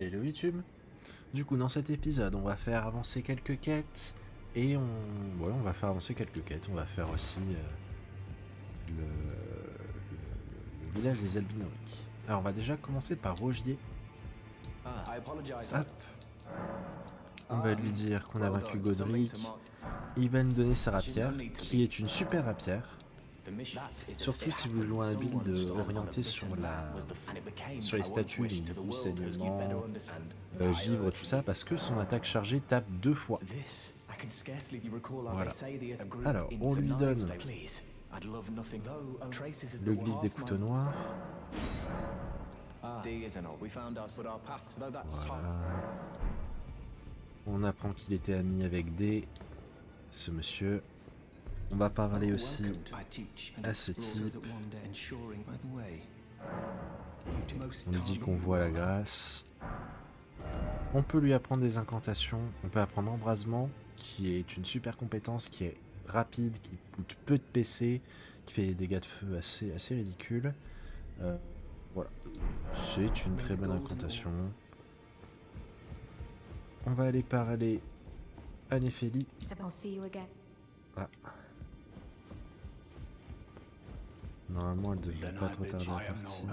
Hello YouTube. Du coup, dans cet épisode, on va faire avancer quelques quêtes et on va faire avancer quelques quêtes. On va faire aussi le village des Albinoriques. Alors, on va déjà commencer par Rogier. Hop. On va lui dire qu'on a vaincu Godric. Il va nous donner sa rapière, qui est une super rapière. Surtout si vous jouez un build orienté sur les statuts, donc du coup saignement, givre, tout ça, parce que son attaque chargée tape 2 fois. Voilà. Alors, on lui donne le glyphe des couteaux noirs. Voilà. On apprend qu'il était ami avec D, ce monsieur. On va parler aussi à ce type. On lui dit qu'on voit la grâce. On peut lui apprendre des incantations. On peut apprendre embrasement, qui est une super compétence, qui est rapide, qui coûte peu de PC, qui fait des dégâts de feu assez ridicules. Voilà. C'est une très bonne incantation. On va aller parler à Néphélie. Ah. Normalement, elle devrait pas trop tarder à partir.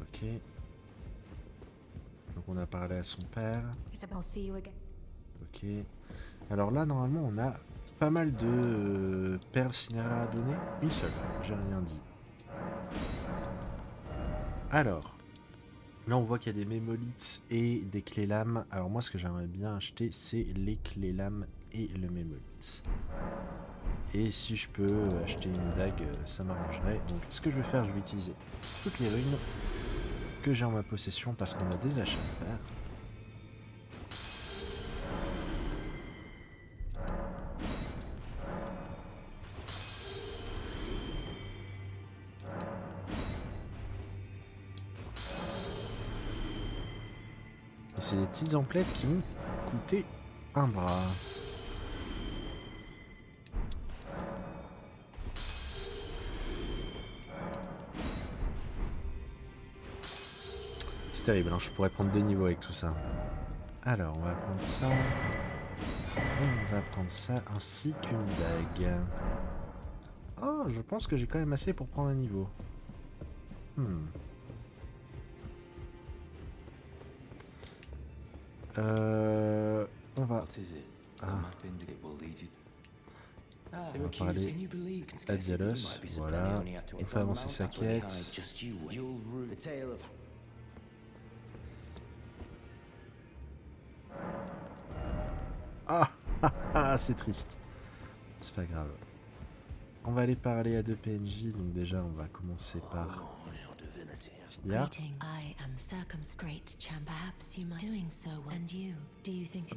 Ok. Donc on a parlé à son père. Ok. Alors là, normalement, on a pas mal de perles cinéraires à donner. Une seule, j'ai rien dit. Alors, là on voit qu'il y a des mémolites et des clés lames. Alors moi, ce que j'aimerais bien acheter, c'est les clés lames et le mémolite. Et si je peux acheter une dague, ça m'arrangerait. Donc ce que je vais faire, je vais utiliser toutes les runes que j'ai en ma possession parce qu'on a des achats à faire. Et c'est des petites emplettes qui vont coûter un bras. C'est terrible, hein, je pourrais prendre 2 niveaux avec tout ça. Alors, on va prendre ça. Et on va prendre ça ainsi qu'une dague. Oh, je pense que j'ai quand même assez pour prendre un niveau. On va... On va parler à Dialos. Voilà. On fait avancer sa quête. Ah, c'est triste. C'est pas grave. On va aller parler à deux PNJ. Donc déjà, on va commencer par... Fia.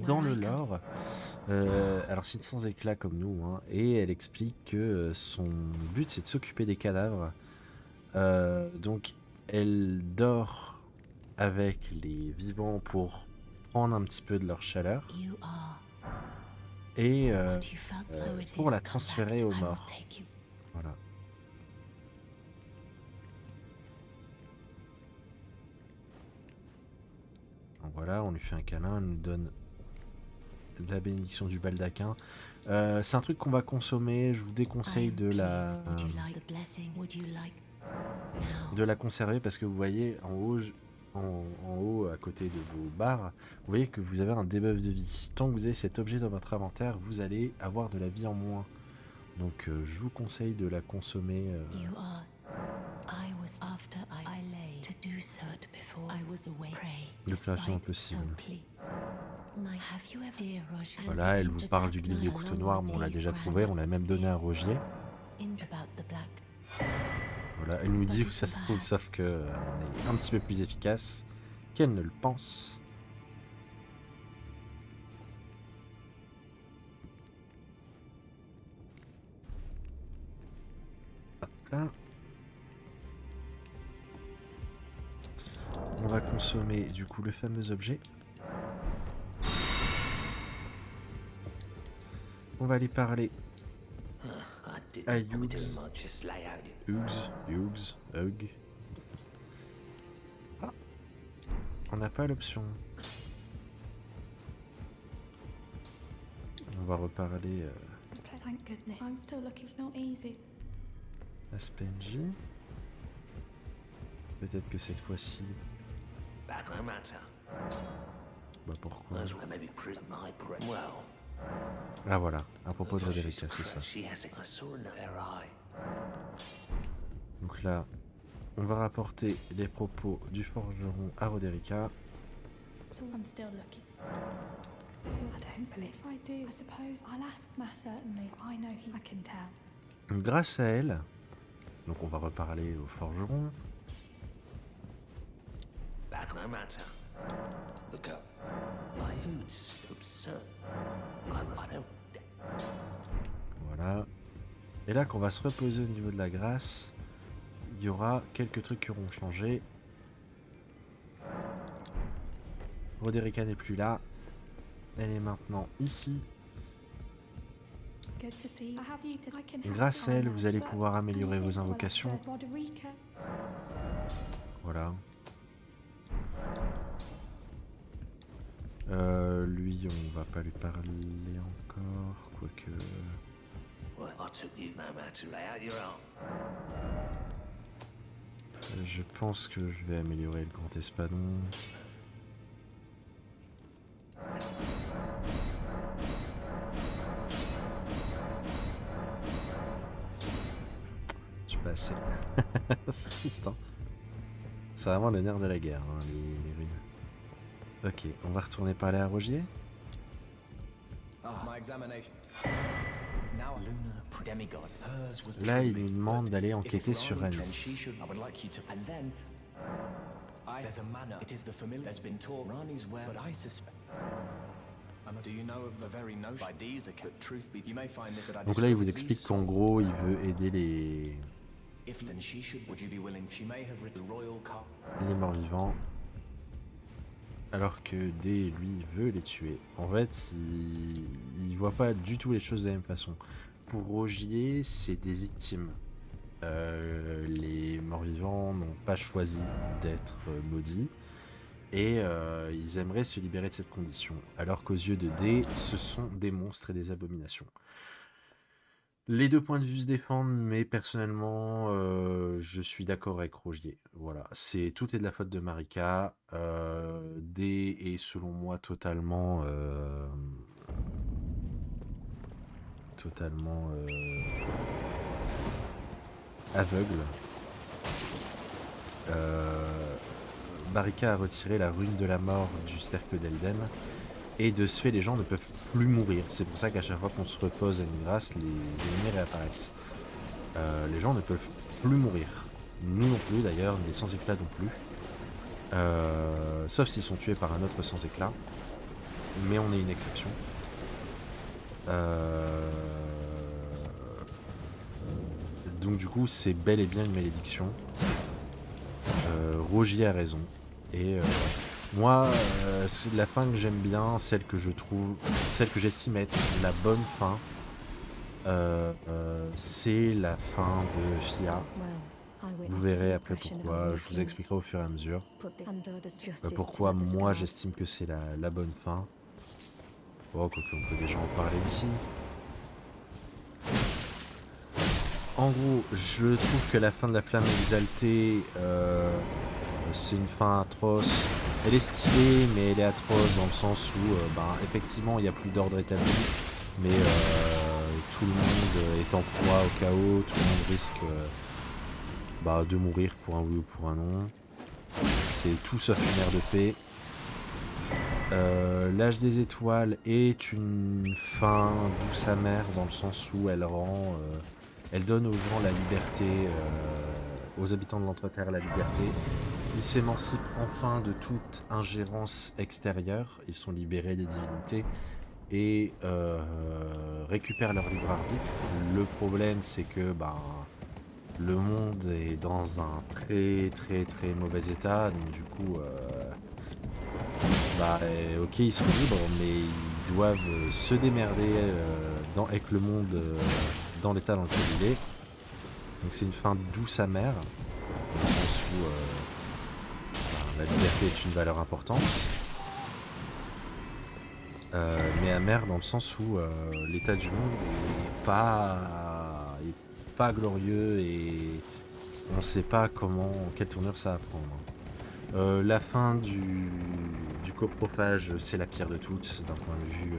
Dans le lore, alors c'est sans éclat comme nous, hein, et elle explique que son but c'est de s'occuper des cadavres. Donc elle dort avec les vivants pour prendre un petit peu de leur chaleur et pour la transférer aux morts. Voilà. Donc voilà, on lui fait un câlin, elle nous donne la bénédiction du baldaquin. C'est un truc qu'on va consommer, je vous déconseille de la conserver parce que vous voyez en haut à côté de vos barres, vous voyez que vous avez un debuff de vie. Tant que vous avez cet objet dans votre inventaire, vous allez avoir de la vie en moins. Donc je vous conseille de la consommer. Le plus rapidement possible. Voilà, elle vous parle du glyphe des couteaux noirs, mais on l'a déjà trouvé, on l'a même donné à Rogier. Voilà, elle nous dit où ça se trouve, sauf que on est un petit peu plus efficace qu'elle ne le pense. Hop là. On va consommer du coup le fameux objet. On va aller parler à Hughes. Hughes. Ah, on n'a pas l'option. On va reparler à ce PNJ. Peut-être que cette fois-ci... Bah pourquoi? Ah voilà, à propos de Roderica, c'est ça. Donc là, on va rapporter les propos du forgeron à Roderica. Grâce à elle, donc on va reparler au forgeron. Voilà. Et là qu'on va se reposer au niveau de la grâce, il y aura quelques trucs qui auront changé. Roderica n'est plus là. Elle est maintenant ici. Grâce à elle, vous allez pouvoir améliorer vos invocations. Voilà. Lui, on va pas lui parler encore, quoique... Je pense que je vais améliorer le grand espadon. Je pas assez. C'est triste, hein. C'est vraiment le nerf de la guerre, hein, les runes. Ok, on va retourner parler à Rogier. Là, il nous demande d'aller enquêter sur Annie. Donc là, il vous explique qu'en gros, il veut aider les morts-vivants. Alors que D, lui, veut les tuer. En fait, il voit pas du tout les choses de la même façon. Pour Rogier, c'est des victimes. Les morts-vivants n'ont pas choisi d'être maudits. Et ils aimeraient se libérer de cette condition. Alors qu'aux yeux de D, ce sont des monstres et des abominations. Les deux points de vue se défendent, mais personnellement, je suis d'accord avec Rogier. Voilà, tout est de la faute de Marika. D est selon moi totalement aveugle. Marika a retiré la rune de la mort du cercle d'Elden. Et de ce fait, les gens ne peuvent plus mourir. C'est pour ça qu'à chaque fois qu'on se repose à une grâce, les ennemis réapparaissent. Les gens ne peuvent plus mourir. Nous non plus d'ailleurs, les sans éclat non plus. Sauf s'ils sont tués par un autre sans éclat. Mais on est une exception. Donc du coup, c'est bel et bien une malédiction. Rogier a raison. Et... moi, la fin que j'aime bien, celle que j'estime être la bonne fin, c'est la fin de Fia. Vous verrez après pourquoi, je vous expliquerai au fur et à mesure pourquoi moi j'estime que c'est la bonne fin. Oh, quoique on peut déjà en parler ici. En gros, je trouve que la fin de la flamme exaltée, c'est une fin atroce. Elle est stylée, mais elle est atroce dans le sens où, effectivement, il n'y a plus d'ordre établi, mais tout le monde est en proie au chaos, tout le monde risque de mourir pour un oui ou pour un non. C'est tout sauf une ère de paix. L'âge des étoiles est une fin douce amère dans le sens où elle donne aux gens la liberté, aux habitants de l'Entreterre la liberté. Ils s'émancipent enfin de toute ingérence extérieure, ils sont libérés des divinités et récupèrent leur libre arbitre. Le problème c'est que le monde est dans un très très très mauvais état, donc du coup ok, ils sont libres mais ils doivent se démerder avec le monde dans l'état dans lequel il est. Donc c'est une fin douce amère, dans le sens où la liberté est une valeur importante. Mais amère dans le sens où l'état du monde est pas glorieux et on ne sait pas quelle tournure ça va prendre. La fin du coprophage, c'est la pire de toutes d'un point de vue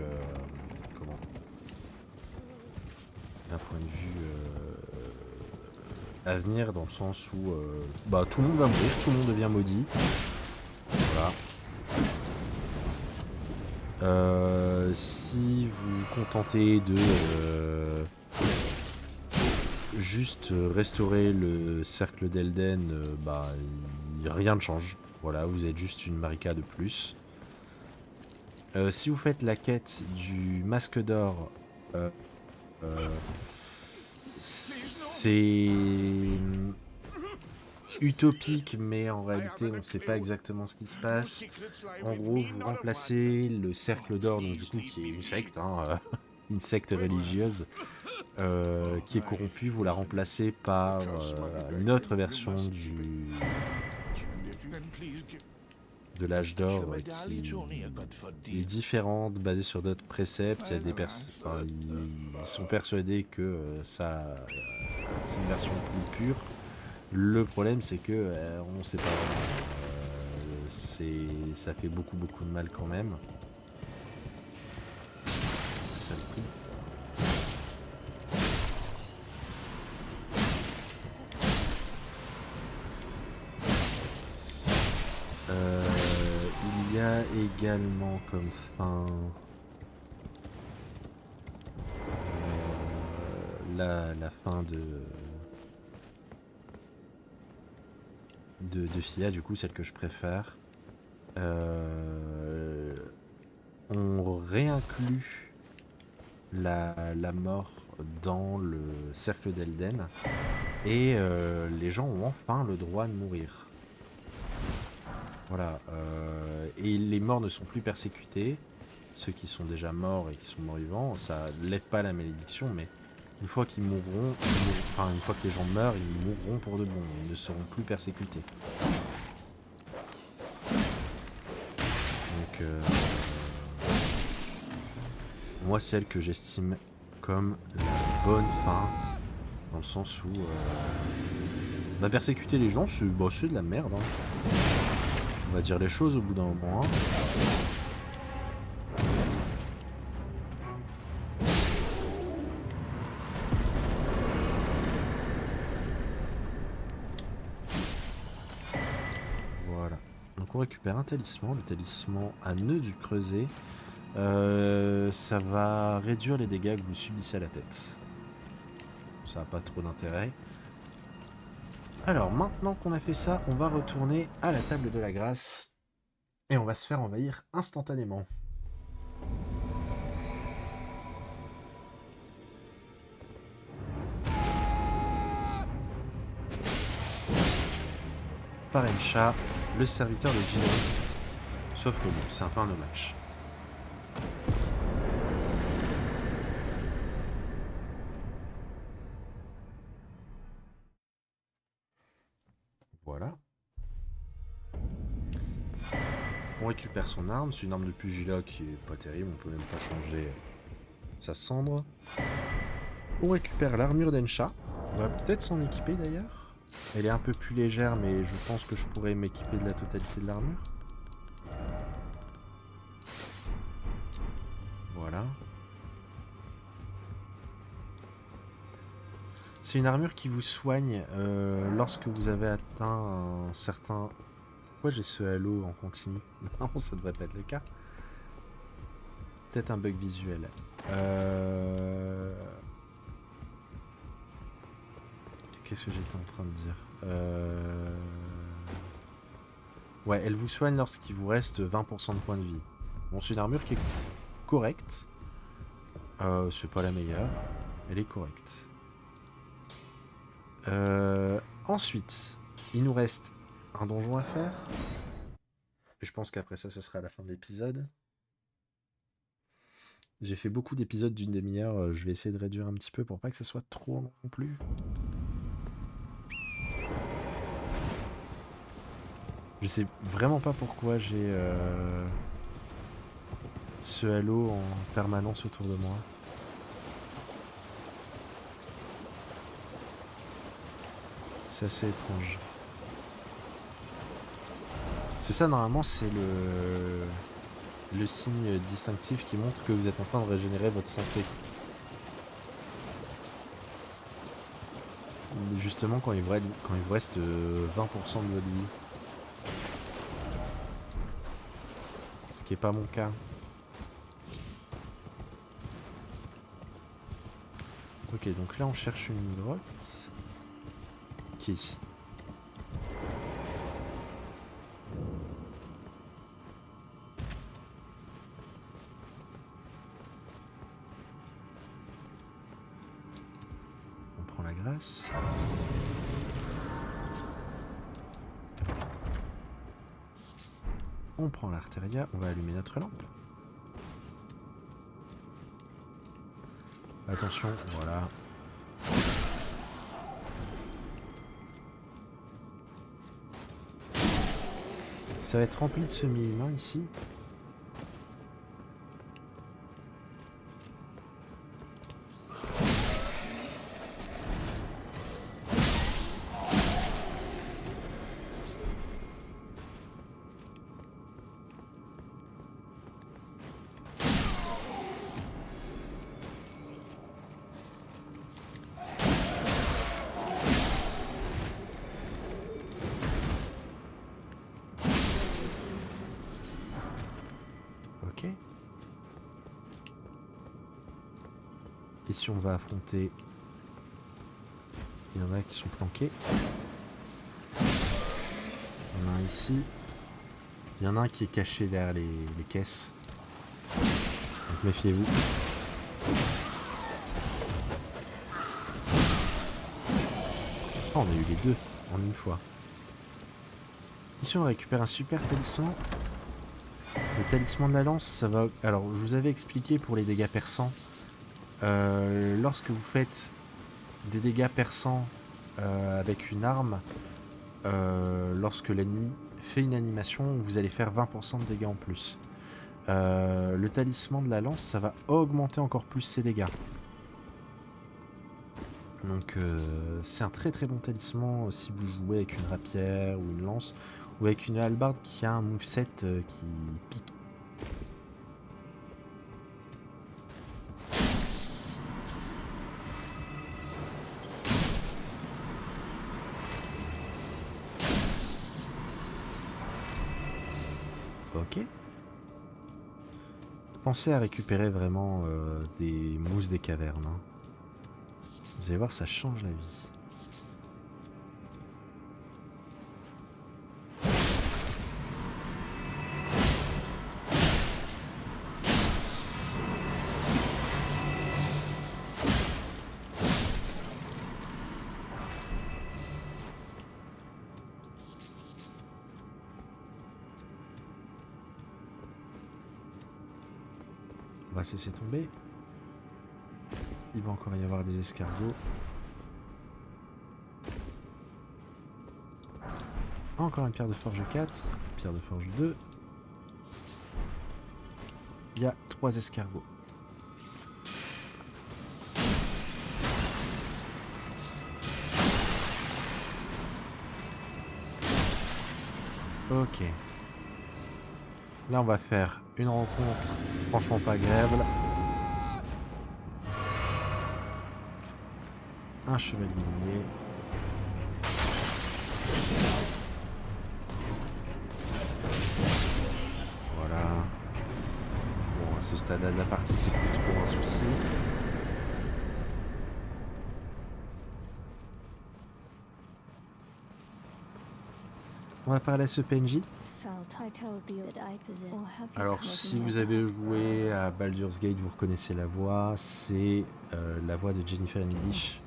d'un point de vue avenir, dans le sens où tout le monde va mourir, tout le monde devient maudit. Voilà. Si vous vous contentez de juste restaurer le cercle d'Elden, rien ne change. Voilà, vous êtes juste une Marika de plus. Si vous faites la quête du masque d'or, c'est utopique, mais en réalité on ne sait pas exactement ce qui se passe. En gros, vous remplacez le cercle d'or, donc du coup qui est une secte, une secte religieuse qui est corrompue, vous la remplacez par une autre version de l'âge d'or qui est différente, basée sur d'autres préceptes. Il y a ils sont persuadés que c'est une version plus pure. Le problème, c'est que on ne sait pas vraiment. Ça fait beaucoup de mal quand même. Ça le prix. Il y a également comme fin la fin de Fia, du coup, celle que je préfère. On réinclut la mort dans le cercle d'Elden et les gens ont enfin le droit de mourir. Voilà. Et les morts ne sont plus persécutés. Ceux qui sont déjà morts et qui sont morts vivants, ça lève pas la malédiction, mais une fois qu'ils mourront, une fois que les gens meurent, ils mourront pour de bon, ils ne seront plus persécutés. Donc, moi, celle que j'estime comme la bonne fin, dans le sens où persécuter les gens, c'est de la merde. On va dire les choses au bout d'un moment. Voilà. Donc on récupère un talisman, le talisman à nœud du creuset. Ça va réduire les dégâts que vous subissez à la tête. Ça n'a pas trop d'intérêt. Alors maintenant qu'on a fait ça, on va retourner à la table de la grâce. Et on va se faire envahir instantanément. Par Encha, le serviteur de Gino. Sauf que bon, c'est un peu un no match. Voilà. On récupère son arme, c'est une arme de pugilat qui est pas terrible, on peut même pas changer sa cendre. On récupère l'armure d'Encha, on va peut-être s'en équiper d'ailleurs. Elle est un peu plus légère, mais je pense que je pourrais m'équiper de la totalité de l'armure. Voilà. C'est une armure qui vous soigne lorsque vous avez atteint un certain... Pourquoi j'ai ce halo en continu? Non, ça devrait pas être le cas. Peut-être un bug visuel. Qu'est-ce que j'étais en train de dire? Ouais, elle vous soigne lorsqu'il vous reste 20% de points de vie. Bon, c'est une armure qui est correcte. C'est pas la meilleure. Elle est correcte. Ensuite, il nous reste un donjon à faire. Et je pense qu'après ça, ce sera la fin de l'épisode. J'ai fait beaucoup d'épisodes d'une demi-heure, je vais essayer de réduire un petit peu pour pas que ça soit trop long non plus. Je sais vraiment pas pourquoi j'ai ce halo en permanence autour de moi. C'est assez étrange. Parce que ça, normalement, c'est le signe distinctif qui montre que vous êtes en train de régénérer votre santé. Justement, quand il vous reste 20% de votre vie. Ce qui n'est pas mon cas. Ok, donc là on cherche une grotte. Qui est ici. On prend la graisse. On prend l'artéria, on va allumer notre lampe. Attention, voilà. Ça va être rempli de semi-humains ici. Ok. Ici on va affronter... Il y en a qui sont planqués. Il y en a un ici. Il y en a un qui est caché derrière les caisses. Donc méfiez-vous. Oh, on a eu les deux en une fois. Ici on récupère un super talisman. Le talisman de la lance, ça va... Alors, je vous avais expliqué pour les dégâts perçants. Lorsque vous faites des dégâts perçants avec une arme, lorsque l'ennemi fait une animation, vous allez faire 20% de dégâts en plus. Le talisman de la lance, ça va augmenter encore plus ses dégâts. Donc, c'est un très très bon talisman si vous jouez avec une rapière ou une lance, ou avec une hallebarde qui a un moveset qui pique. Ok. Pensez à récupérer vraiment des mousses des cavernes. Hein. Vous allez voir, ça change la vie. On va cesser tomber. Il va encore y avoir des escargots. Encore une pierre de forge 4, pierre de forge 2. Il y a 3 escargots. Ok. Là, on va faire une rencontre franchement pas agréable. Un chevalier minier. Voilà. Bon, à ce stade de la partie, c'est plus trop un souci. On va parler à ce PNJ. Alors, si vous avez joué à Baldur's Gate, vous reconnaissez la voix. C'est la voix de Jennifer English,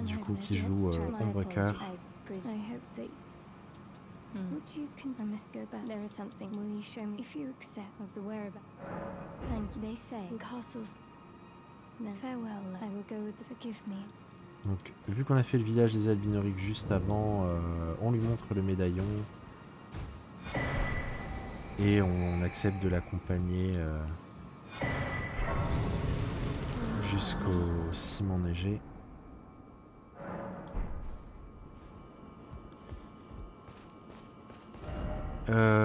du coup, qui joue Ombrecker. Donc, vu qu'on a fait le village des Albinoriques juste avant, on lui montre le médaillon. Et on accepte de l'accompagner jusqu'au ciment neigé.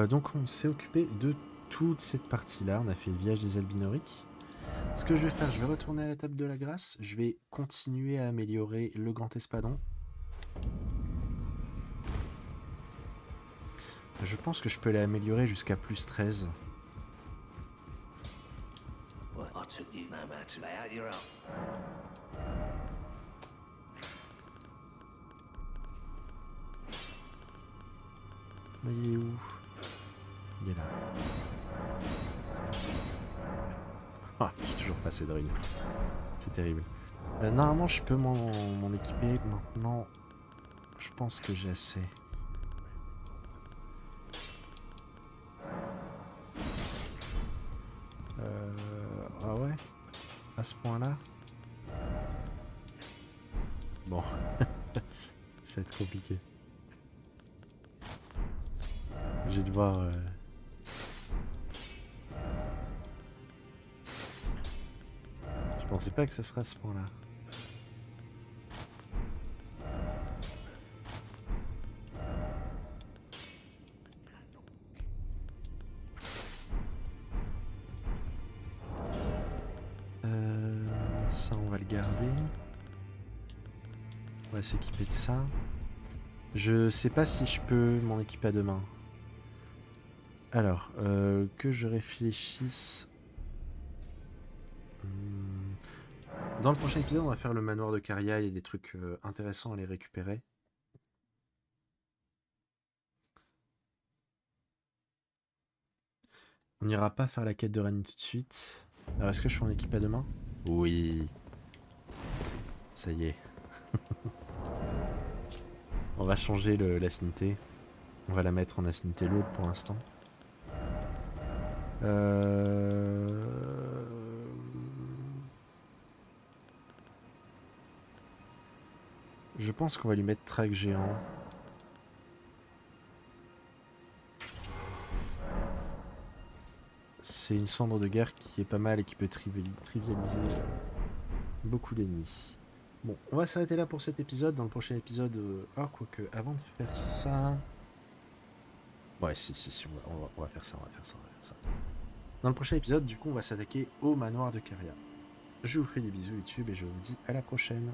Donc on s'est occupé de toute cette partie-là. On a fait le village des Albinoriques. Ce que je vais faire, je vais retourner à la table de la grâce. Je vais continuer à améliorer le grand espadon. Je pense que je peux l'améliorer jusqu'à plus 13. Mais il est où? Il est là. Ah, j'ai toujours pas assez de ruines. C'est terrible. Normalement, je peux m'en équiper. Maintenant, je pense que j'ai assez. Ah ouais? À ce point-là? Bon. Ça va être compliqué. Je vais devoir... Je pensais pas que ça serait à ce point-là. Ça, on va le garder. On va s'équiper de ça. Je sais pas si je peux m'en équiper à demain. Alors, que je réfléchisse... Dans le prochain épisode, on va faire le manoir de Caria. Il y a des trucs intéressants à les récupérer. On n'ira pas faire la quête de Rani tout de suite. Alors, est-ce que je fais en équipe à demain? Oui. Ça y est. On va changer l'affinité. On va la mettre en affinité lourde pour l'instant. Je pense qu'on va lui mettre track géant. C'est une cendre de guerre qui est pas mal et qui peut trivialiser beaucoup d'ennemis. Bon, on va s'arrêter là pour cet épisode. Dans le prochain épisode... Ah, quoique, avant de faire ça... Ouais, si, on va faire ça, on va faire ça. Dans le prochain épisode, du coup, on va s'attaquer au manoir de Caria. Je vous fais des bisous YouTube et je vous dis à la prochaine.